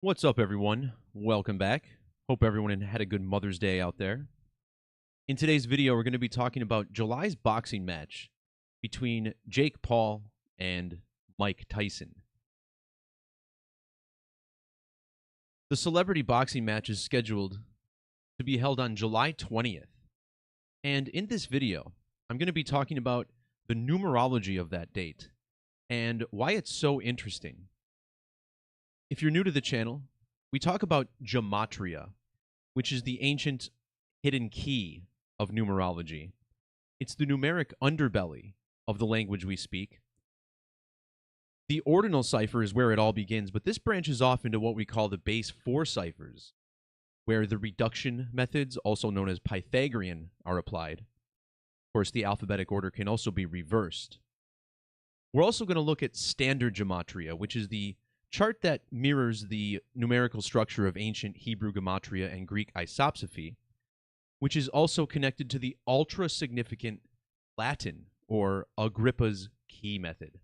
What's up, everyone? Welcome back. Hope everyone had a good Mother's Day out there. In today's video, we're going to be talking about July's boxing match between Jake Paul and Mike Tyson. The celebrity boxing match is scheduled to be held on July 20th. And in this video, I'm going to be talking about the numerology of that date and why it's so interesting. If you're new to the channel, we talk about Gematria, which is the ancient hidden key of numerology. It's the numeric underbelly of the language we speak. The ordinal cipher is where it all begins, but this branches off into what we call the base 4 ciphers, where the reduction methods, also known as Pythagorean, are applied. Of course, the alphabetic order can also be reversed. We're also going to look at standard Gematria, which is the chart that mirrors the numerical structure of ancient Hebrew Gematria and Greek isopsephy, which is also connected to the ultra-significant Latin, or Agrippa's key method.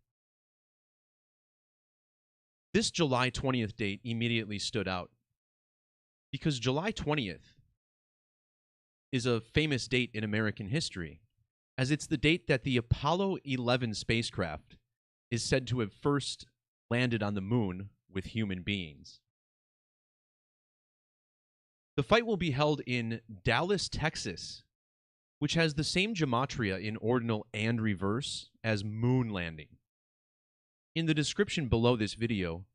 This July 20th date immediately stood out because July 20th is a famous date in American history, as it's the date that the Apollo 11 spacecraft is said to have first landed on the moon with human beings. The fight will be held in Dallas, Texas, which has the same gematria in ordinal and reverse as moon landing. In the description below this video,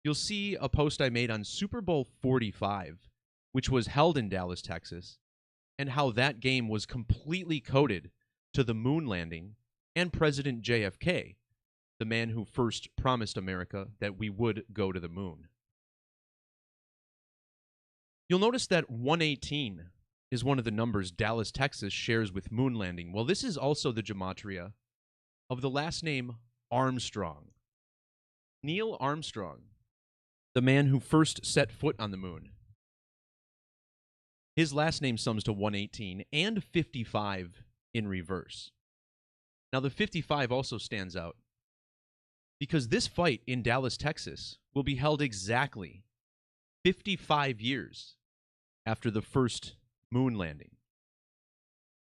you'll see a post I made on Super Bowl 45, which was held in Dallas, Texas, and how that game was completely coded to the moon landing and President JFK, the man who first promised America that we would go to the moon. You'll notice that 118 is one of the numbers Dallas, Texas shares with moon landing. Well, this is also the gematria of the last name Armstrong. Neil Armstrong, the man who first set foot on the moon. His last name sums to 118 and 55 in reverse. Now, the 55 also stands out because this fight in Dallas, Texas will be held exactly 55 years after the first moon landing.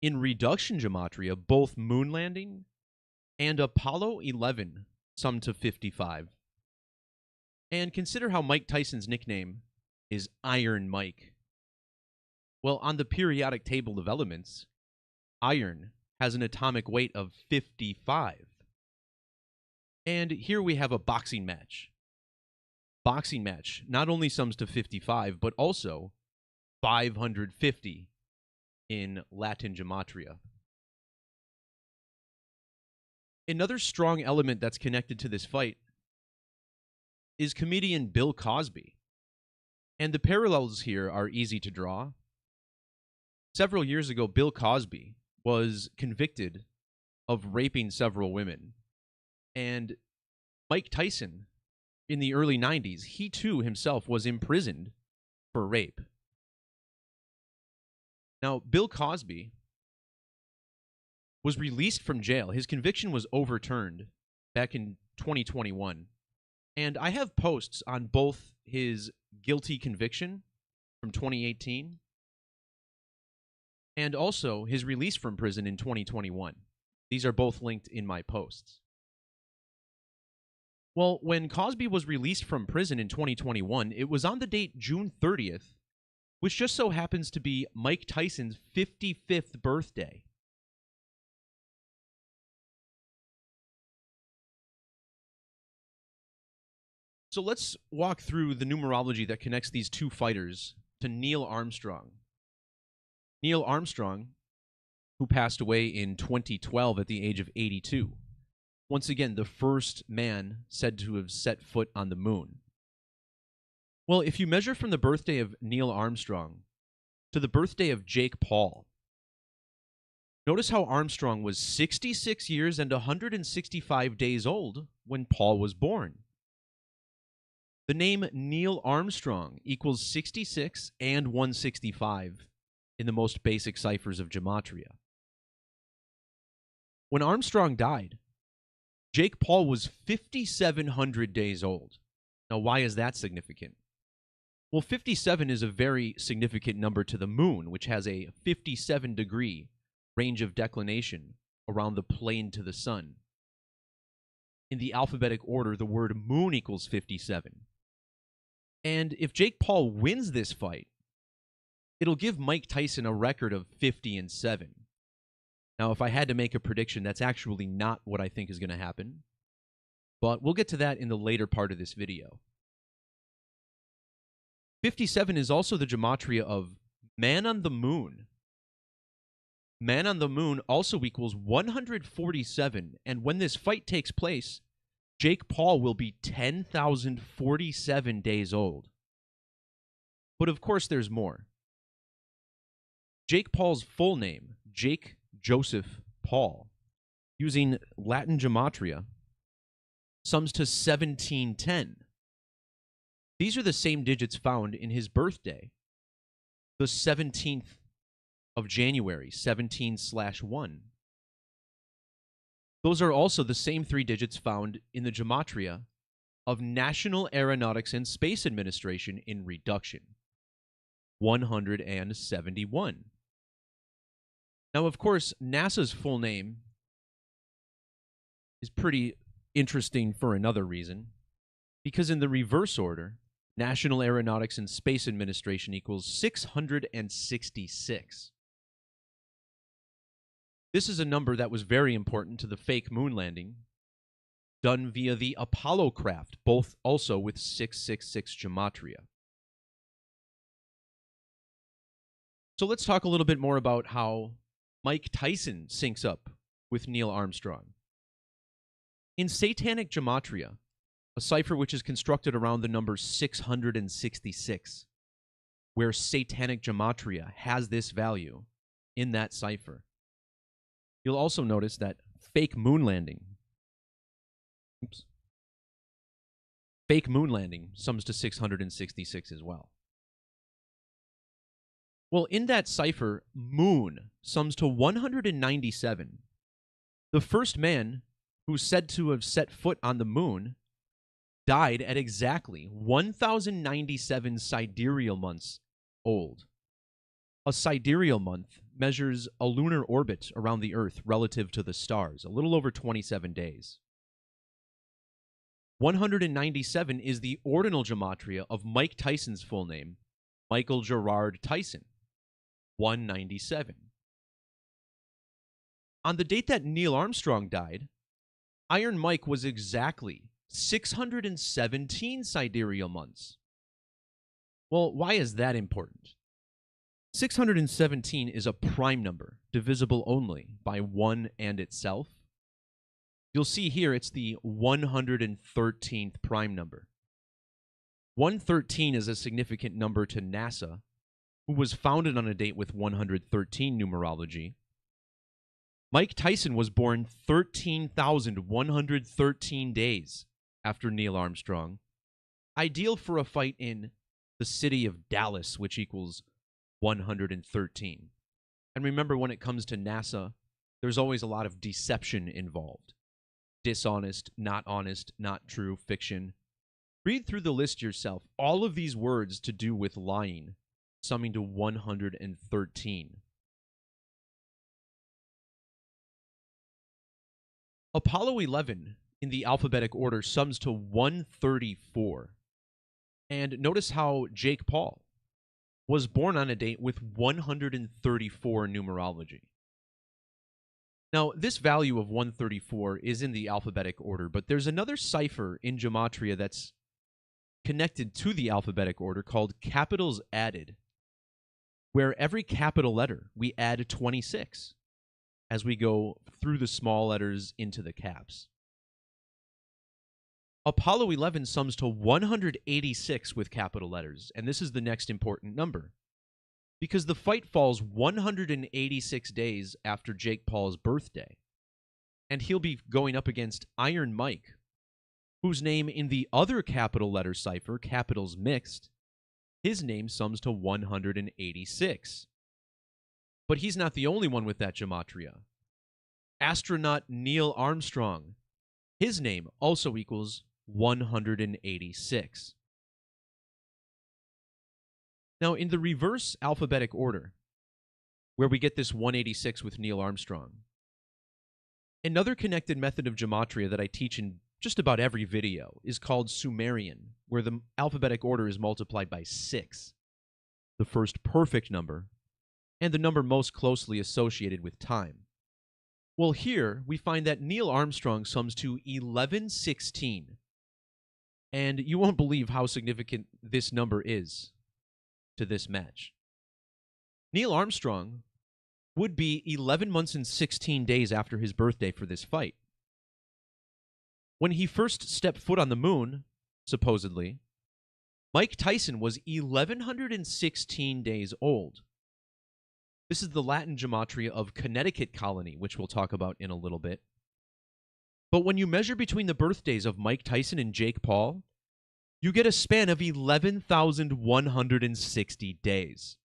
In reduction gematria, both moon landing and Apollo 11 sum to 55. And consider how Mike Tyson's nickname is Iron Mike. Well, on the periodic table of elements, iron has an atomic weight of 55. And here we have a boxing match. Boxing match not only sums to 55, but also 550 in Latin gematria. Another strong element that's connected to this fight is comedian Bill Cosby. And the parallels here are easy to draw. Several years ago, Bill Cosby was convicted of raping several women. And Mike Tyson, in the early 90s, he too himself was imprisoned for rape. Now, Bill Cosby was released from jail. His conviction was overturned back in 2021. And I have posts on both his guilty conviction from 2018 and also his release from prison in 2021. These are both linked in my posts. Well, when Cosby was released from prison in 2021, it was on the date June 30th, which just so happens to be Mike Tyson's 55th birthday. So let's walk through the numerology that connects these two fighters to Neil Armstrong. Neil Armstrong, who passed away in 2012 at the age of 82. Once again, the first man said to have set foot on the moon. Well, if you measure from the birthday of Neil Armstrong to the birthday of Jake Paul, notice how Armstrong was 66 years and 165 days old when Paul was born. The name Neil Armstrong equals 66 and 165 in the most basic ciphers of gematria. When Armstrong died, Jake Paul was 5,700 days old. Now, why is that significant? Well, 57 is a very significant number to the moon, which has a 57-degree range of declination around the plane to the sun. In the alphabetic order, the word moon equals 57. And if Jake Paul wins this fight, it'll give Mike Tyson a record of 50-7. Now, if I had to make a prediction, that's actually not what I think is going to happen. But we'll get to that in the later part of this video. 57 is also the gematria of man on the moon. Man on the moon also equals 147, and when this fight takes place, Jake Paul will be 10,047 days old. But of course, there's more. Jake Paul's full name, Jake Joseph Paul, using Latin gematria, sums to 1710. These are the same digits found in his birthday, the 17th of January, 17/1. Those are also the same three digits found in the gematria of National Aeronautics and Space Administration in reduction, 171. Now, of course, NASA's full name is pretty interesting for another reason, because in the reverse order, National Aeronautics and Space Administration equals 666. This is a number that was very important to the fake moon landing done via the Apollo craft, both also with 666 gematria. So let's talk a little bit more about how Mike Tyson syncs up with Neil Armstrong. In satanic gematria, a cipher which is constructed around the number 666, where satanic gematria has this value in that cipher, you'll also notice that fake moon landing sums to 666 as well. Well, in that cipher, moon sums to 197. The first man who's said to have set foot on the moon died at exactly 1,097 sidereal months old. A sidereal month measures a lunar orbit around the Earth relative to the stars, a little over 27 days. 197 is the ordinal gematria of Mike Tyson's full name, Michael Gerard Tyson, 197. On the date that Neil Armstrong died, Iron Mike was exactly 617 sidereal months. Well, why is that important? 617 is a prime number, divisible only by 1 and itself. You'll see here it's the 113th prime number. 113 is a significant number to NASA, who was founded on a date with 113 numerology. Mike Tyson was born 13,113 days after Neil Armstrong, ideal for a fight in the city of Dallas, which equals 113. And remember, when it comes to NASA, there's always a lot of deception involved. Dishonest, not honest, not true, fiction. Read through the list yourself. All of these words to do with lying, summing to 113. Apollo 11 in the alphabetic order sums to 134. And notice how Jake Paul was born on a date with 134 numerology. Now, this value of 134 is in the alphabetic order, but there's another cipher in gematria that's connected to the alphabetic order called capitals added, where every capital letter we add 26 as we go through the small letters into the caps. Apollo 11 sums to 186 with capital letters, and this is the next important number, because the fight falls 186 days after Jake Paul's birthday, and he'll be going up against Iron Mike, whose name in the other capital letter cipher, capitals mixed, his name sums to 186. But he's not the only one with that gematria. Astronaut Neil Armstrong, his name also equals 186. Now, in the reverse alphabetic order, where we get this 186 with Neil Armstrong, another connected method of gematria that I teach in just about every video is called Sumerian, where the alphabetic order is multiplied by 6, the first perfect number, and the number most closely associated with time. Well, here we find that Neil Armstrong sums to 1116, and you won't believe how significant this number is to this match. Neil Armstrong would be 11 months and 16 days after his birthday for this fight. When he first stepped foot on the moon, supposedly, Mike Tyson was 1,116 days old. This is the Latin gematria of Connecticut colony, which we'll talk about in a little bit. But when you measure between the birthdays of Mike Tyson and Jake Paul, you get a span of 11,160 days.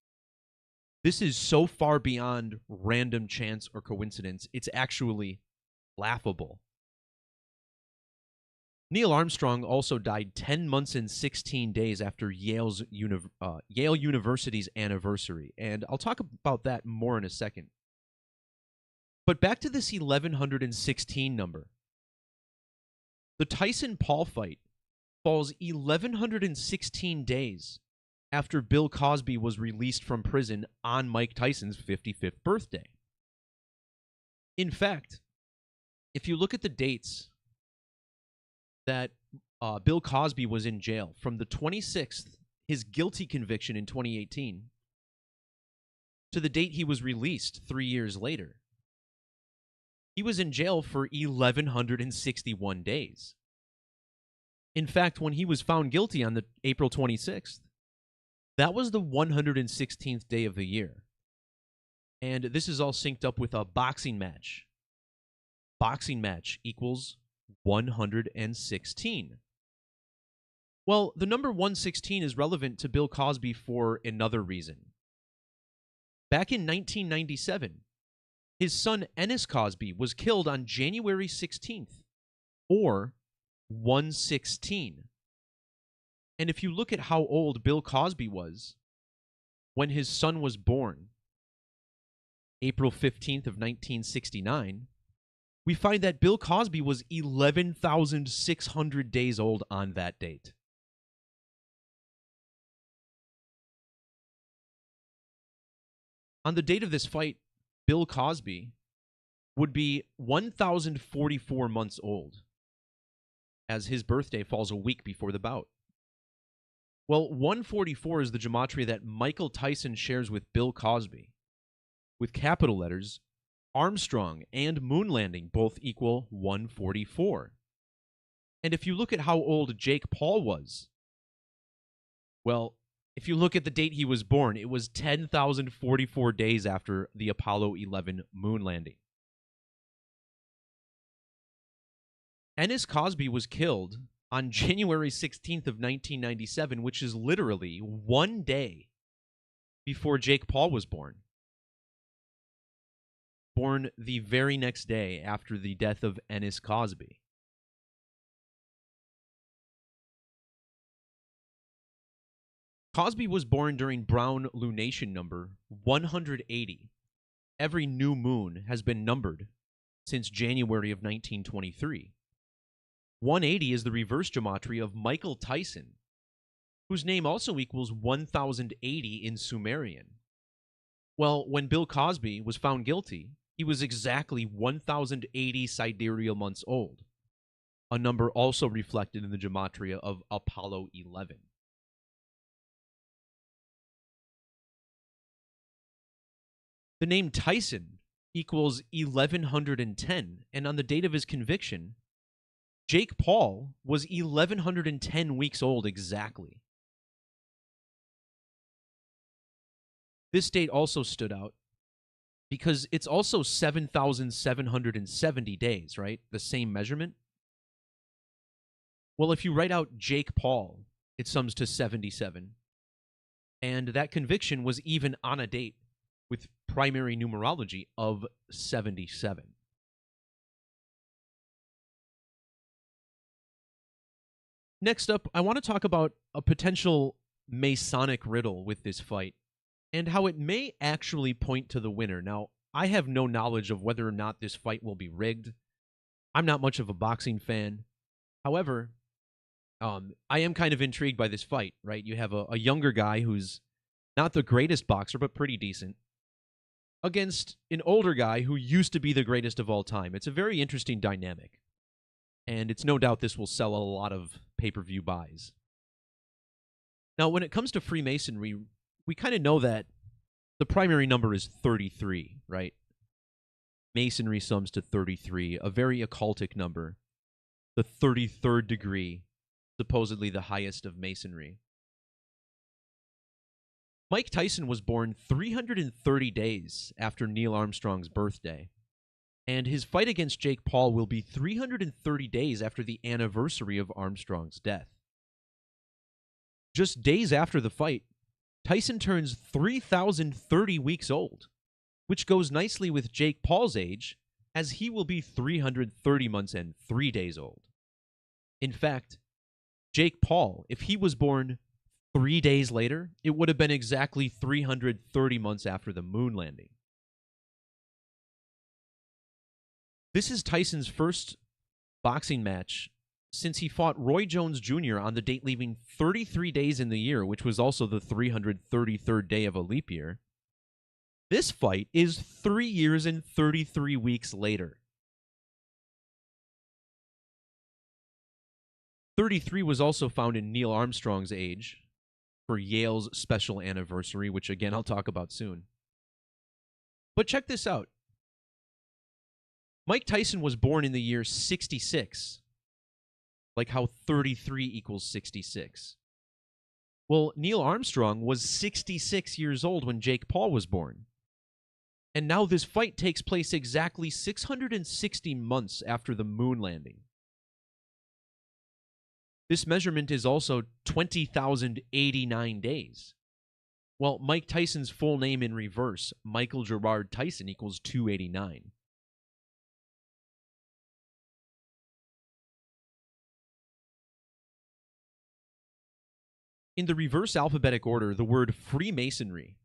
This is so far beyond random chance or coincidence, it's actually laughable. Neil Armstrong also died 10 months and 16 days after Yale University's anniversary, and I'll talk about that more in a second. But back to this 1116 number. The Tyson-Paul fight falls 1116 days after Bill Cosby was released from prison on Mike Tyson's 55th birthday. In fact, if you look at the dates that Bill Cosby was in jail, from the 26th, his guilty conviction in 2018, to the date he was released 3 years later, he was in jail for 1,161 days. In fact, when he was found guilty on the April 26th, that was the 116th day of the year. And this is all synced up with a boxing match. Boxing match equals 116. Well, the number 116 is relevant to Bill Cosby for another reason. Back in 1997, his son Ennis Cosby was killed on January 16th, or 116. And if you look at how old Bill Cosby was when his son was born, April 15th of 1969, we find that Bill Cosby was 11,600 days old on that date. On the date of this fight, Bill Cosby would be 1,044 months old, as his birthday falls a week before the bout. Well, 144 is the gematria that Michael Tyson shares with Bill Cosby, with capital letters. Armstrong and moon landing both equal 144. And if you look at how old Jake Paul was, well, if you look at the date he was born, it was 10,044 days after the Apollo 11 moon landing. Ennis Cosby was killed on January 16th of 1997, which is literally 1 day before Jake Paul was born. Born the very next day after the death of Ennis Cosby. Cosby was born during Brown lunation number 180. Every new moon has been numbered since January of 1923. 180 is the reverse gematria of Michael Tyson, whose name also equals 1,080 in Sumerian. Well, when Bill Cosby was found guilty, he was exactly 1,080 sidereal months old, a number also reflected in the gematria of Apollo 11. The name Tyson equals 1,110, and on the date of his conviction, Jake Paul was 1,110 weeks old exactly. This date also stood out because it's also 7,770 days, right? The same measurement. Well, if you write out Jake Paul, it sums to 77. And that conviction was even on a date with primary numerology of 77. Next up, I want to talk about a potential Masonic riddle with this fight and how it may actually point to the winner. Now, I have no knowledge of whether or not this fight will be rigged. I'm not much of a boxing fan. However, I am kind of intrigued by this fight, right? You have a younger guy who's not the greatest boxer, but pretty decent, against an older guy who used to be the greatest of all time. It's a very interesting dynamic. And it's no doubt this will sell a lot of pay-per-view buys. Now, when it comes to Freemasonry, we kind of know that the primary number is 33, right? Masonry sums to 33, a very occultic number. The 33rd degree, supposedly the highest of Masonry. Mike Tyson was born 330 days after Neil Armstrong's birthday, and his fight against Jake Paul will be 330 days after the anniversary of Armstrong's death. Just days after the fight, Tyson turns 3,030 weeks old, which goes nicely with Jake Paul's age, as he will be 330 months and 3 days old. In fact, Jake Paul, if he was born 3 days later, it would have been exactly 330 months after the moon landing. This is Tyson's first boxing match since he fought Roy Jones Jr. on the date leaving 33 days in the year, which was also the 333rd day of a leap year. This fight is 3 years and 33 weeks later. 33 was also found in Neil Armstrong's age for Yale's special anniversary, which again I'll talk about soon. But check this out. Mike Tyson was born in the year 66, like how 33 equals 66. Well, Neil Armstrong was 66 years old when Jake Paul was born. And now this fight takes place exactly 660 months after the moon landing. This measurement is also 20,089 days. Well, Mike Tyson's full name in reverse, Michael Gerard Tyson, equals 289. In the reverse alphabetic order, the word Freemasonry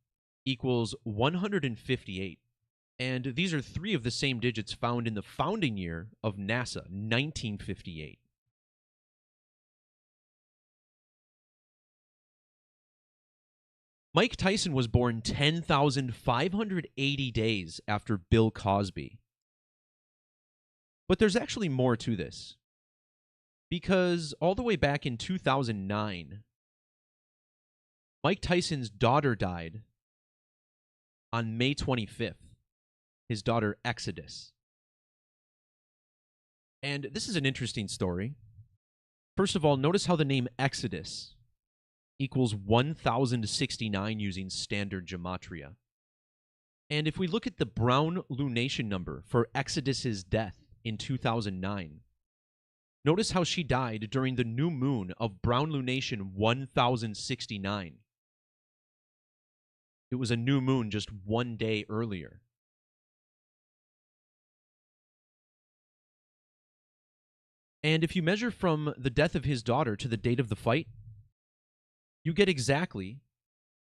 equals 158. And these are 3 of the same digits found in the founding year of NASA, 1958. Mike Tyson was born 10,580 days after Bill Cosby. But there's actually more to this, because all the way back in 2009, Mike Tyson's daughter died on May 25th, his daughter Exodus. And this is an interesting story. First of all, notice how the name Exodus equals 1069 using standard Gematria. And if we look at the Brown lunation number for Exodus's death in 2009, notice how she died during the new moon of Brown lunation 1069. It was a new moon just 1 day earlier. And if you measure from the death of his daughter to the date of the fight, you get exactly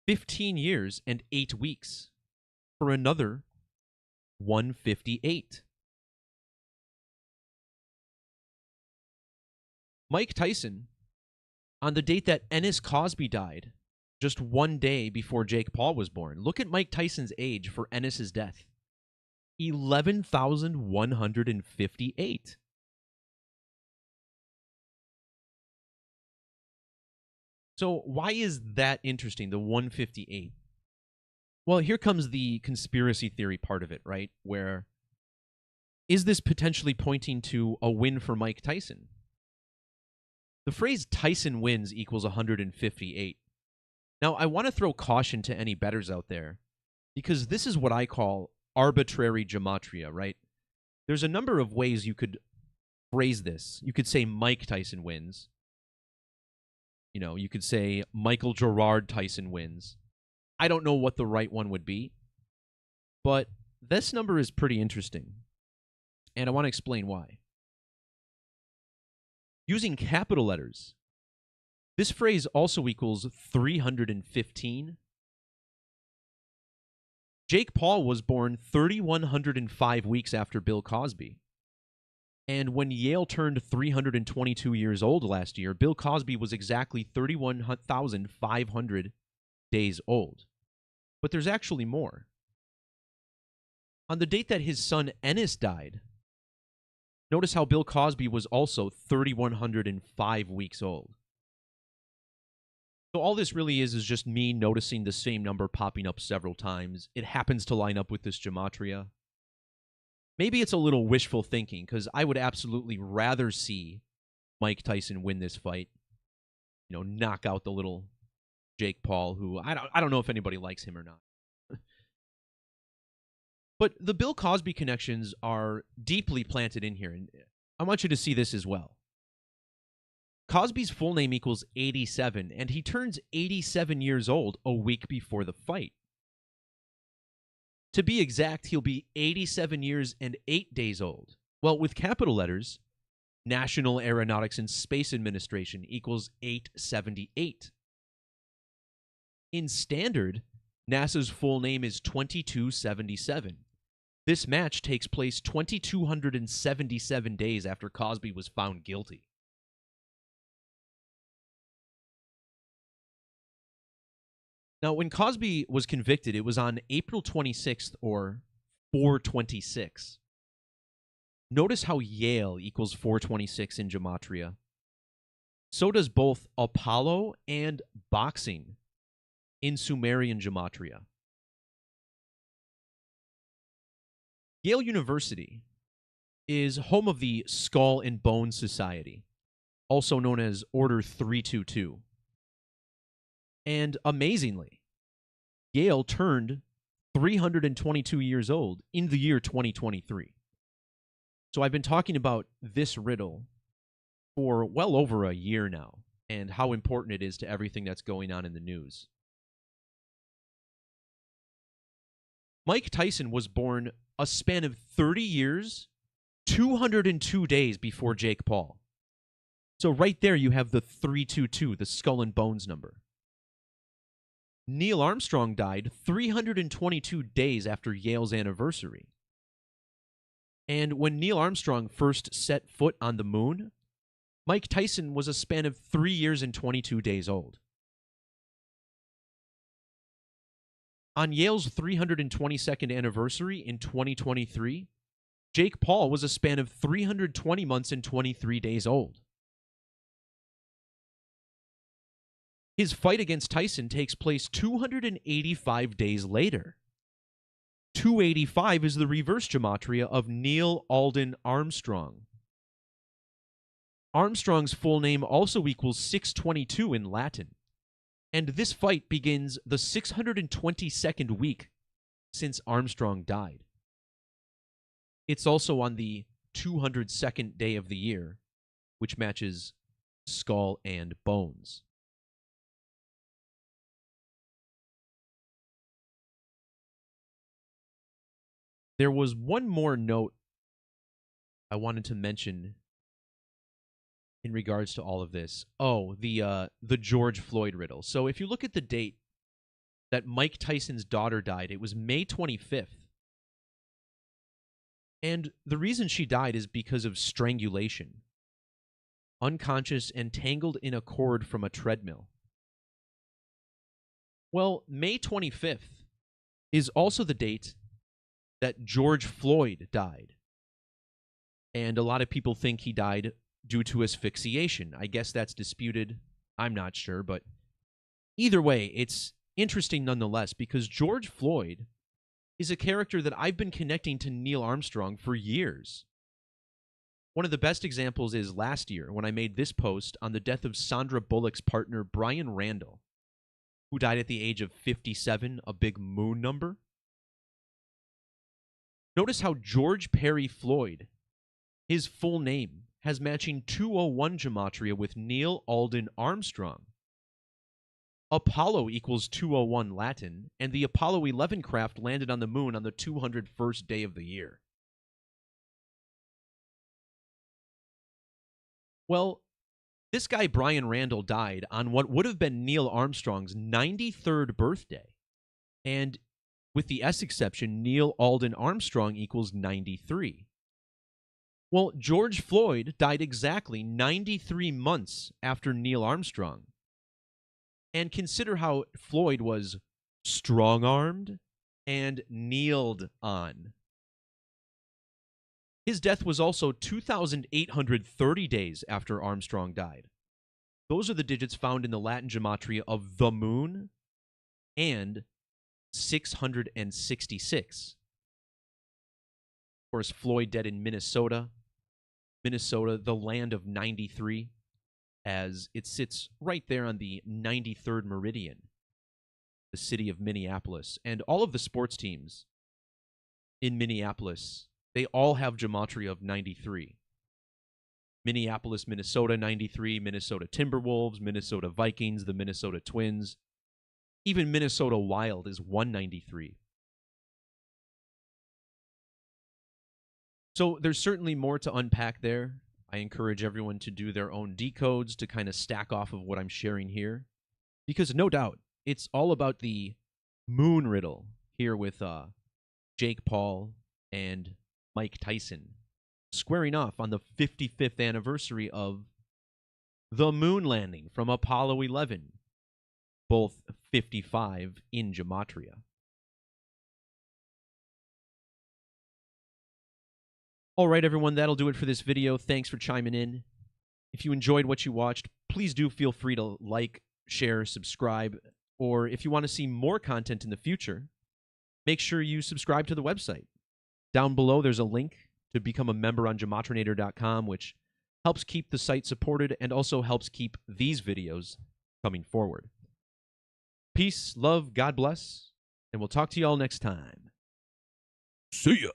15 years and 8 weeks for another 158. Mike Tyson, on the date that Ennis Cosby died, just 1 day before Jake Paul was born. Look at Mike Tyson's age for Ennis's death. 11,158. So why is that interesting, the 158? Well, here comes the conspiracy theory part of it, right? Where is this potentially pointing to a win for Mike Tyson? The phrase Tyson wins equals 158. Now, I want to throw caution to any bettors out there, because this is what I call arbitrary gematria, right? There's a number of ways you could phrase this. You could say Mike Tyson wins. You know, you could say Michael Gerard Tyson wins. I don't know what the right one would be, but this number is pretty interesting, and I want to explain why. Using capital letters, This phrase also equals 315. Jake Paul was born 3,105 weeks after Bill Cosby. And when Yale turned 322 years old last year, Bill Cosby was exactly 31,500 days old. But there's actually more. On the date that his son Ennis died, notice how Bill Cosby was also 3,105 weeks old. So all this really is just me noticing the same number popping up several times. It happens to line up with this gematria. Maybe it's a little wishful thinking, because I would absolutely rather see Mike Tyson win this fight. You know, knock out the little Jake Paul, who I don't know if anybody likes him or not. But the Bill Cosby connections are deeply planted in here, and I want you to see this as well. Cosby's full name equals 87, and he turns 87 years old a week before the fight. To be exact, he'll be 87 years and 8 days old. Well, with capital letters, National Aeronautics and Space Administration equals 878. In standard, NASA's full name is 2277. This match takes place 2,277 days after Cosby was found guilty. Now, when Cosby was convicted, it was on April 26th, or 426. Notice how Yale equals 426 in gematria. So does both Apollo and boxing in Sumerian gematria. Yale University is home of the Skull and Bone Society, also known as Order 322. And amazingly, Yale turned 322 years old in the year 2023. So I've been talking about this riddle for well over a year now, and how important it is to everything that's going on in the news. Mike Tyson was born a span of 30 years, 202 days before Jake Paul. So right there you have the 322, the skull and bones number. Neil Armstrong died 322 days after Yale's anniversary. And when Neil Armstrong first set foot on the moon, Mike Tyson was a span of 3 years and 22 days old. On Yale's 322nd anniversary in 2023, Jake Paul was a span of 320 months and 23 days old. His fight against Tyson takes place 285 days later. 285 is the reverse gematria of Neil Alden Armstrong. Armstrong's full name also equals 622 in Latin. And this fight begins the 622nd week since Armstrong died. It's also on the 202nd day of the year, which matches skull and bones. There was one more note I wanted to mention in regards to all of this. Oh, the George Floyd riddle. So if you look at the date that Mike Tyson's daughter died, it was May 25th. And the reason she died is because of strangulation. Unconscious and tangled in a cord from a treadmill. Well, May 25th is also the date that George Floyd died. And a lot of people think he died due to asphyxiation. I guess that's disputed. I'm not sure, but either way, it's interesting nonetheless, because George Floyd is a character that I've been connecting to Neil Armstrong for years. One of the best examples is last year when I made this post on the death of Sandra Bullock's partner, Brian Randall, who died at the age of 57, a big moon number. Notice how George Perry Floyd, his full name, has matching 201 gematria with Neil Alden Armstrong. Apollo equals 201 Latin, and the Apollo 11 craft landed on the moon on the 201st day of the year. Well, This guy, Brian Randall, died on what would have been Neil Armstrong's 93rd birthday. And with the S exception, Neil Alden Armstrong equals 93. Well, George Floyd died exactly 93 months after Neil Armstrong. And consider how Floyd was strong-armed and kneeled on. His death was also 2,830 days after Armstrong died. Those are the digits found in the Latin Gematria of the moon and 666. Of course, Floyd dead in Minnesota. Minnesota, the land of 93, as it sits right there on the 93rd meridian, the city of Minneapolis. And all of the sports teams in Minneapolis, they all have Gematria of 93. Minneapolis, Minnesota, 93, Minnesota Timberwolves, Minnesota Vikings, the Minnesota Twins. Even Minnesota Wild is 193. So there's certainly more to unpack there. I encourage everyone to do their own decodes to kind of stack off of what I'm sharing here. Because no doubt, it's all about the moon riddle here with Jake Paul and Mike Tyson squaring off on the 55th anniversary of the moon landing from Apollo 11, both 55 in Gematria. All right, everyone, that'll do it for this video. Thanks for chiming in. If you enjoyed what you watched, please do feel free to like, share, subscribe, or if you want to see more content in the future, make sure you subscribe to the website. Down below, there's a link to become a member on gematrinator.com, which helps keep the site supported and also helps keep these videos coming forward. Peace, love, God bless, and we'll talk to you all next time. See ya!